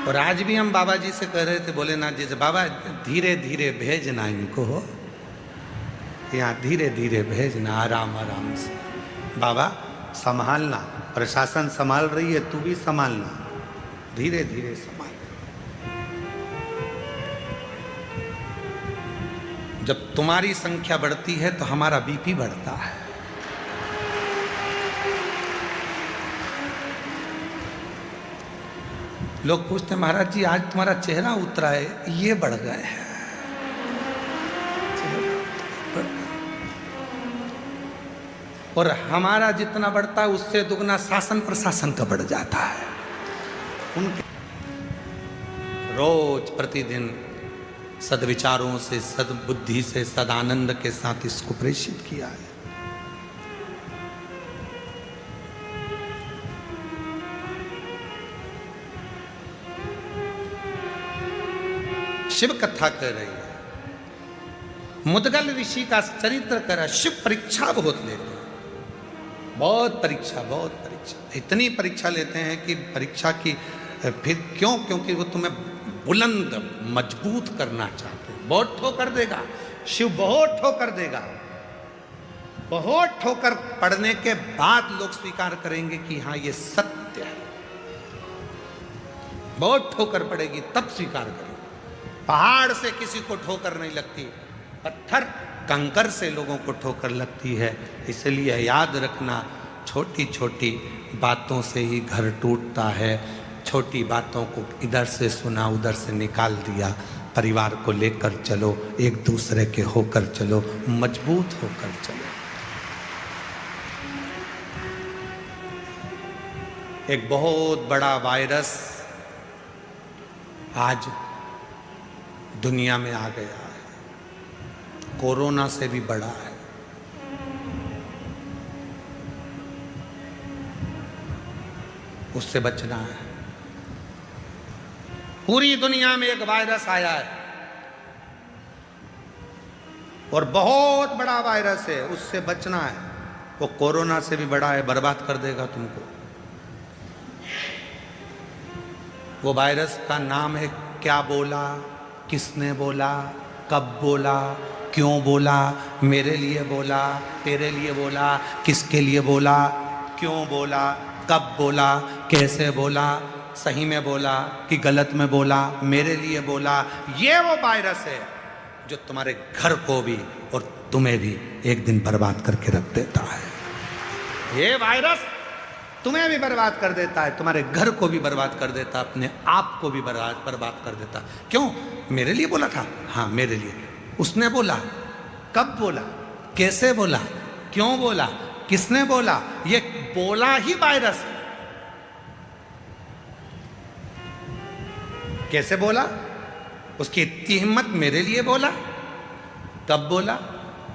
और आज भी हम बाबा जी से कह रहे थे भोलेनाथ जी से, बाबा धीरे धीरे भेजना इनको, यहाँ धीरे धीरे भेजना, आराम आराम से। बाबा संभालना, प्रशासन संभाल रही है, तू भी संभालना, धीरे धीरे संभाल। जब तुम्हारी संख्या बढ़ती है तो हमारा बीपी बढ़ता है। लोग पूछते हैं महाराज जी आज तुम्हारा चेहरा उतरा है, ये बढ़ गए हैं। और हमारा जितना बढ़ता है उससे दुगना शासन प्रशासन का बढ़ जाता है। उनके रोज प्रतिदिन सद्विचारों से, सद्बुद्धि से, सदानंद के साथ इसको प्रेषित किया है। शिव कथा कर रही है, मुदगल ऋषि का चरित्र करा। शिव परीक्षा बहुत लेते हैं, बहुत परीक्षा, बहुत परीक्षा, इतनी परीक्षा लेते हैं कि परीक्षा की फिर क्यों? क्योंकि वो तुम्हें बुलंद मजबूत करना चाहते हैं। बहुत ठोकर देगा शिव, बहुत ठोकर देगा। बहुत ठोकर पड़ने के बाद लोग स्वीकार करेंगे कि हाँ ये सत्य है। बहुत ठोकर पड़ेगी तब स्वीकार करेंगे। पहाड़ से किसी को ठोकर नहीं लगती, पत्थर कंकर से लोगों को ठोकर लगती है। इसलिए याद रखना, छोटी छोटी बातों से ही घर टूटता है। छोटी बातों को इधर से सुना उधर से निकाल दिया। परिवार को लेकर चलो, एक दूसरे के होकर चलो, मजबूत होकर चलो। एक बहुत बड़ा वायरस आज दुनिया में आ गया है, कोरोना से भी बड़ा है। उससे बचना है। पूरी दुनिया में एक वायरस आया है और बहुत बड़ा वायरस है, उससे बचना है। वो कोरोना से भी बड़ा है, बर्बाद कर देगा तुमको। वो वायरस का नाम है क्या बोला, किसने बोला, कब बोला, क्यों बोला, मेरे लिए बोला, तेरे लिए बोला, किसके लिए बोला, क्यों बोला, कब बोला, कैसे बोला, सही में बोला कि गलत में बोला, मेरे लिए बोला। ये वो वायरस है जो तुम्हारे घर को भी और तुम्हें भी एक दिन बर्बाद करके रख देता है। ये वायरस तुम्हें भी बर्बाद कर देता है, तुम्हारे घर को भी बर्बाद कर देता, अपने आप को भी बर्बाद कर देता। क्यों? मेरे लिए बोला था, हाँ मेरे लिए। उसने बोला, कब बोला, कैसे बोला, क्यों बोला, किसने बोला, ये बोला ही वायरस है। कैसे बोला, उसकी इतनी हिम्मत, मेरे लिए बोला, कब बोला,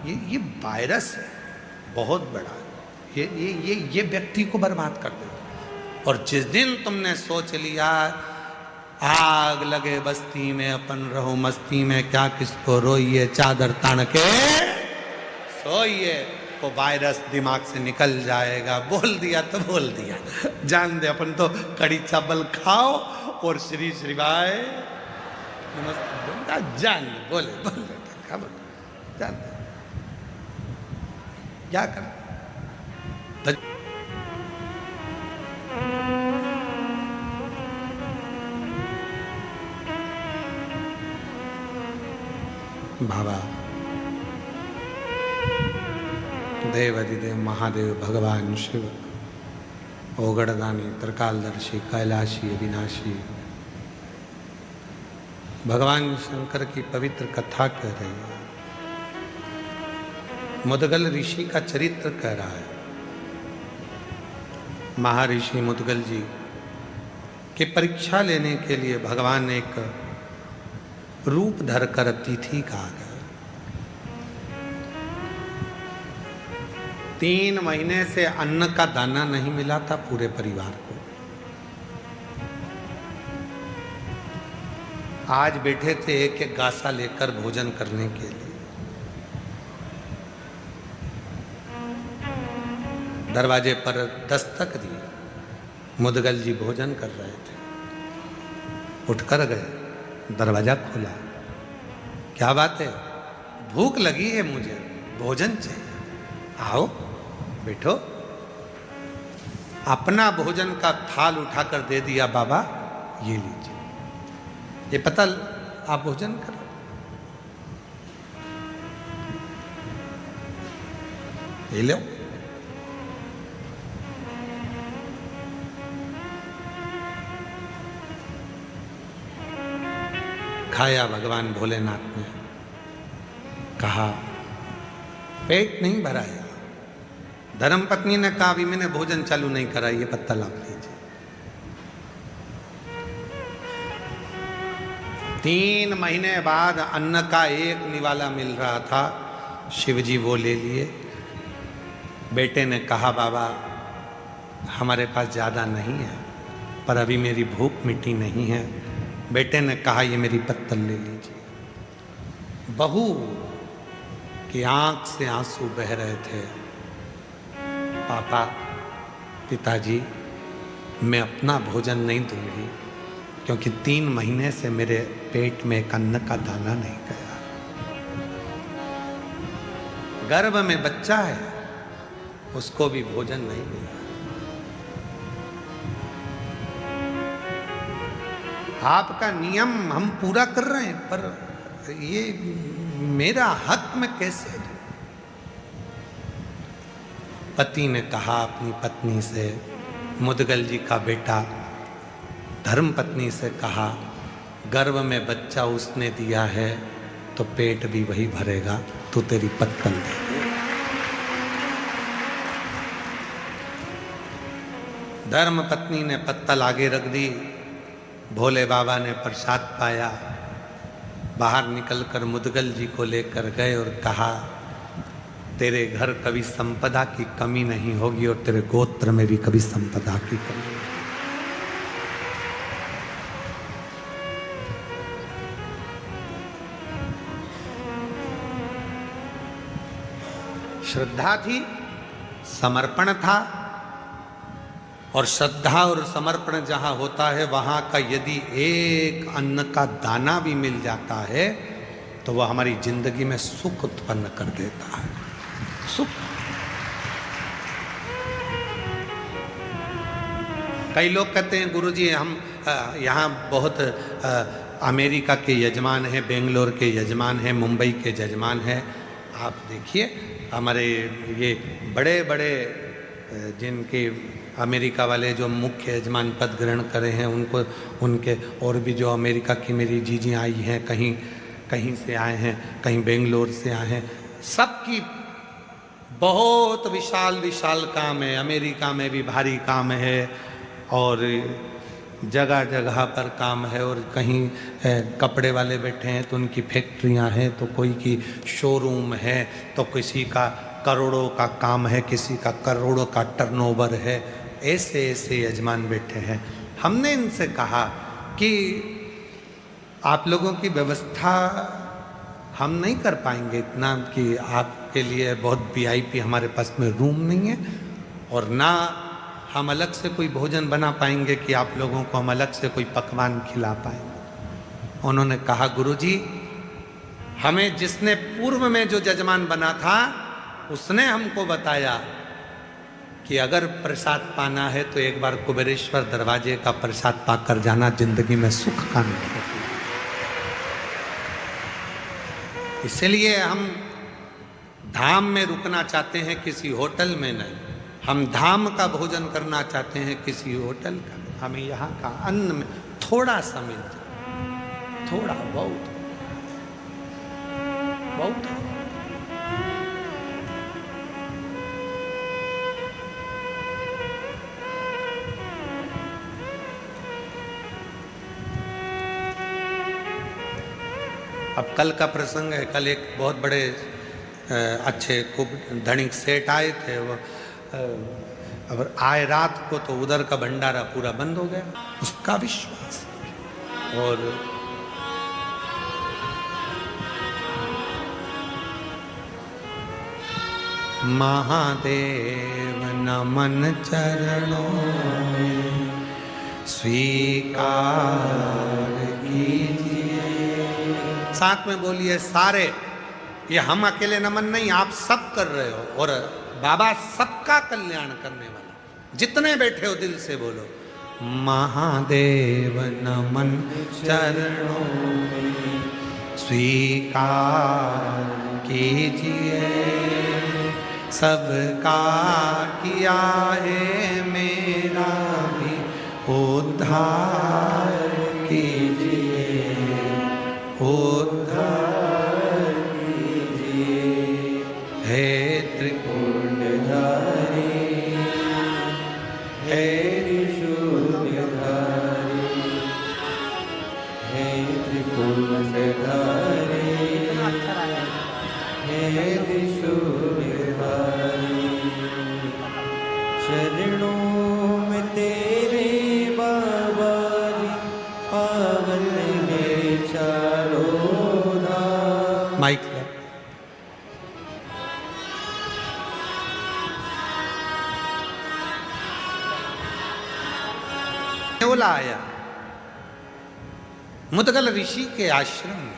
ये वायरस है बहुत बड़ा। ये व्यक्ति को बर्बाद कर देता। और जिस दिन तुमने सोच लिया आग लगे बस्ती में अपन रहो मस्ती में, क्या किसको रोइए चादर तान के सोइए, वो वायरस दिमाग से निकल जाएगा। बोल दिया तो बोल दिया, जान दे अपन तो कड़ी चावल खाओ और श्री श्रीवाय नमस्ते जान दे, बोले बोले जान दे, क्या कर। बाबा देव अधिदेव महादेव भगवान शिव, ओगड़दानी, त्रिकालदर्शी, कैलाशी, अविनाशी, भगवान शंकर की पवित्र कथा कह रही है। मुदगल ऋषि का चरित्र कह रहा है। महर्षि मुदगल जी की परीक्षा लेने के लिए भगवान ने एक रूप धरकर अतिथि कहा गया। 3 महीने से अन्न का दाना नहीं मिला था पूरे परिवार को। आज बैठे थे एक एक गासा लेकर भोजन करने के लिए। दरवाजे पर दस्तक दी, मुदगल जी भोजन कर रहे थे उठकर गए, दरवाजा खोला, क्या बात है, भूख लगी है मुझे, भोजन चाहिए, आओ बैठो। अपना भोजन का थाल उठाकर दे दिया, बाबा ये लीजिए, ये पतल आप भोजन करो। ये लो। खाया भगवान भोलेनाथ ने, कहा पेट नहीं भराया। धर्मपत्नी ने कहा भी मैंने भोजन चालू नहीं करा, ये पत्तल आप लीजिए। 3 महीने बाद अन्न का एक निवाला मिल रहा था, शिवजी वो ले लिए। बेटे ने कहा बाबा हमारे पास ज़्यादा नहीं है, पर अभी मेरी भूख मिटी नहीं है। बेटे ने कहा ये मेरी पत्तल ले लीजिए। बहू की आंख से आंसू बह रहे थे, पापा पिताजी मैं अपना भोजन नहीं दूंगी, क्योंकि 3 महीने से मेरे पेट में एक अन्न का दाना नहीं गया। गर्भ में बच्चा है, उसको भी भोजन नहीं मिला। आपका नियम हम पूरा कर रहे हैं, पर ये मेरा हक में कैसे दूं? पति ने कहा अपनी पत्नी से, मुदगल जी का बेटा धर्म पत्नी से कहा, गर्भ में बच्चा उसने दिया है तो पेट भी वही भरेगा, तू तेरी पत्तल दे दे। धर्म पत्नी ने पत्तल आगे रख दी। भोले बाबा ने प्रसाद पाया, बाहर निकलकर मुदगल जी को लेकर गए और कहा तेरे घर कभी संपदा की कमी नहीं होगी और तेरे गोत्र में भी कभी संपदा की कमी नहीं। श्रद्धा थी, समर्पण था, और श्रद्धा और समर्पण जहां होता है वहां का यदि एक अन्न का दाना भी मिल जाता है तो वह हमारी जिंदगी में सुख उत्पन्न कर देता है। सुख। कई लोग कहते हैं गुरुजी हम यहाँ बहुत अमेरिका के यजमान हैं, बेंगलोर के यजमान हैं, मुंबई के यजमान हैं। आप देखिए हमारे ये बड़े बड़े जिनके अमेरिका वाले जो मुख्य यजमान पद ग्रहण करे हैं, उनको उनके और भी जो अमेरिका की मेरी जीजी आई हैं, कहीं कहीं से आए हैं, कहीं बेंगलोर से आए हैं, सबकी बहुत विशाल विशाल काम है। अमेरिका में भी भारी काम है और जगह जगह पर काम है, और कहीं कपड़े वाले बैठे हैं तो उनकी फैक्ट्रियां हैं, तो कोई की शोरूम है, तो किसी का करोड़ों का काम है, किसी का करोड़ों का टर्नओवर है। ऐसे ऐसे यजमान बैठे हैं। हमने इनसे कहा कि आप लोगों की व्यवस्था हम नहीं कर पाएंगे इतना कि आपके लिए बहुत वीआईपी हमारे पास में रूम नहीं है, और ना हम अलग से कोई भोजन बना पाएंगे कि आप लोगों को हम अलग से कोई पकवान खिला पाएंगे। उन्होंने कहा गुरुजी हमें जिसने पूर्व में जो यजमान बना था उसने हमको बताया कि अगर प्रसाद पाना है तो एक बार कुबेरेश्वर दरवाजे का प्रसाद पाकर जाना, जिंदगी में सुख का अनुभव होगा। इसलिए हम धाम में रुकना चाहते हैं, किसी होटल में नहीं। हम धाम का भोजन करना चाहते हैं, किसी होटल का। हमें यहाँ का अन्न में थोड़ा सा मिल जाए, थोड़ा बहुत बहुत। अब कल का प्रसंग है। कल एक बहुत बड़े अच्छे खूब धनिक सेठ आए थे। वो अब आए रात को तो उधर का भंडारा पूरा बंद हो गया, उसका विश्वास। और महादेव नमन चरणों में स्वीकार कीजिए। साथ में बोलिए सारे, ये हम अकेले नमन नहीं, आप सब कर रहे हो, और बाबा सबका कल्याण करने वाला। जितने बैठे हो दिल से बोलो, महादेव नमन चरणों में स्वीकार कीजिए, सबका किया है मेरा भी उद्धार कीजिए, उद्धार कीजिए। हे त्रिपुंडधारी, हे त्रिशूलधारी, हे त्रिपुंडधारी, हे त्रिशूलधारी। चरणों में तेरे बाबा जी पावन मेरे चारों धाम। माइक नेवला आया मुदगल ऋषि के आश्रम में।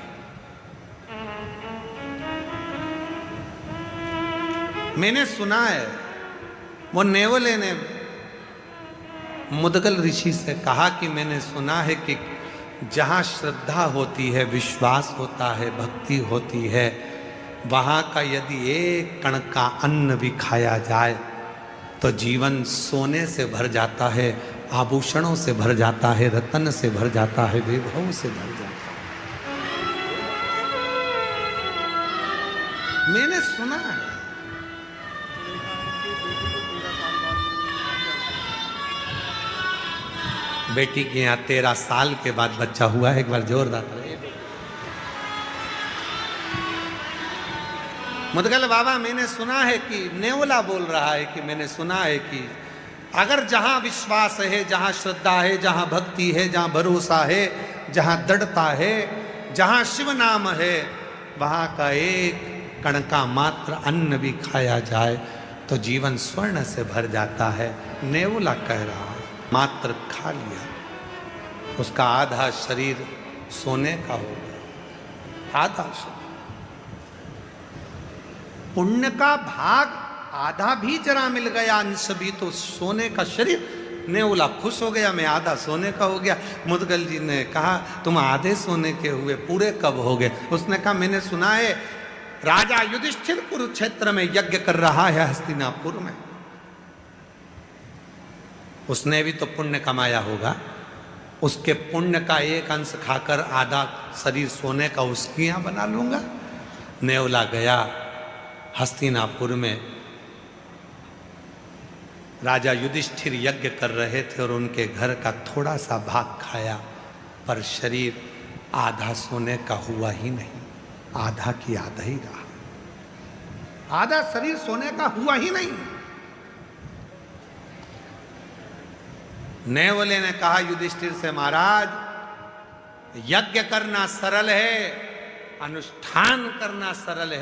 मैंने सुना है, वो नेवले ने मुदगल ऋषि से कहा कि मैंने सुना है कि जहाँ श्रद्धा होती है, विश्वास होता है, भक्ति होती है, वहाँ का यदि एक कण का अन्न भी खाया जाए तो जीवन सोने से भर जाता है, आभूषणों से भर जाता है, रत्न से भर जाता है, वैभव से भर जाता है। मैंने सुना है। बेटी के यहाँ 13 साल के बाद बच्चा हुआ है। एक बार जोरदार मुदगल बाबा, मैंने सुना है कि नेवला बोल रहा है कि मैंने सुना है कि अगर जहाँ विश्वास है, जहाँ श्रद्धा है, जहाँ भक्ति है, जहाँ भरोसा है, जहाँ दृढ़ता है, जहाँ शिव नाम है, वहाँ का एक कण का मात्र अन्न भी खाया जाए तो जीवन स्वर्ण से भर जाता है। नेवला कह रहा है, मात्र खा लिया, उसका आधा शरीर सोने का हो गया, आधा शरीर। पुण्य का भाग आधा भी जरा मिल गया, अंश भी, तो सोने का शरीर। नेवला खुश हो गया, मैं आधा सोने का हो गया। मुदगल जी ने कहा, तुम आधे सोने के हुए, पूरे कब हो गए? उसने कहा, मैंने सुना है राजा युधिष्ठिर कुरुक्षेत्र में यज्ञ कर रहा है हस्तिनापुर में। उसने भी तो पुण्य कमाया होगा, उसके पुण्य का एक अंश खाकर आधा शरीर सोने का उसकी यहां बना लूंगा। नेवला गया हस्तिनापुर में, राजा युधिष्ठिर यज्ञ कर रहे थे और उनके घर का थोड़ा सा भाग खाया, पर शरीर आधा सोने का हुआ ही नहीं, आधा की आधा ही रहा, आधा शरीर सोने का हुआ ही नहीं। नेवले ने कहा युधिष्ठिर से, महाराज यज्ञ करना सरल है, अनुष्ठान करना सरल है।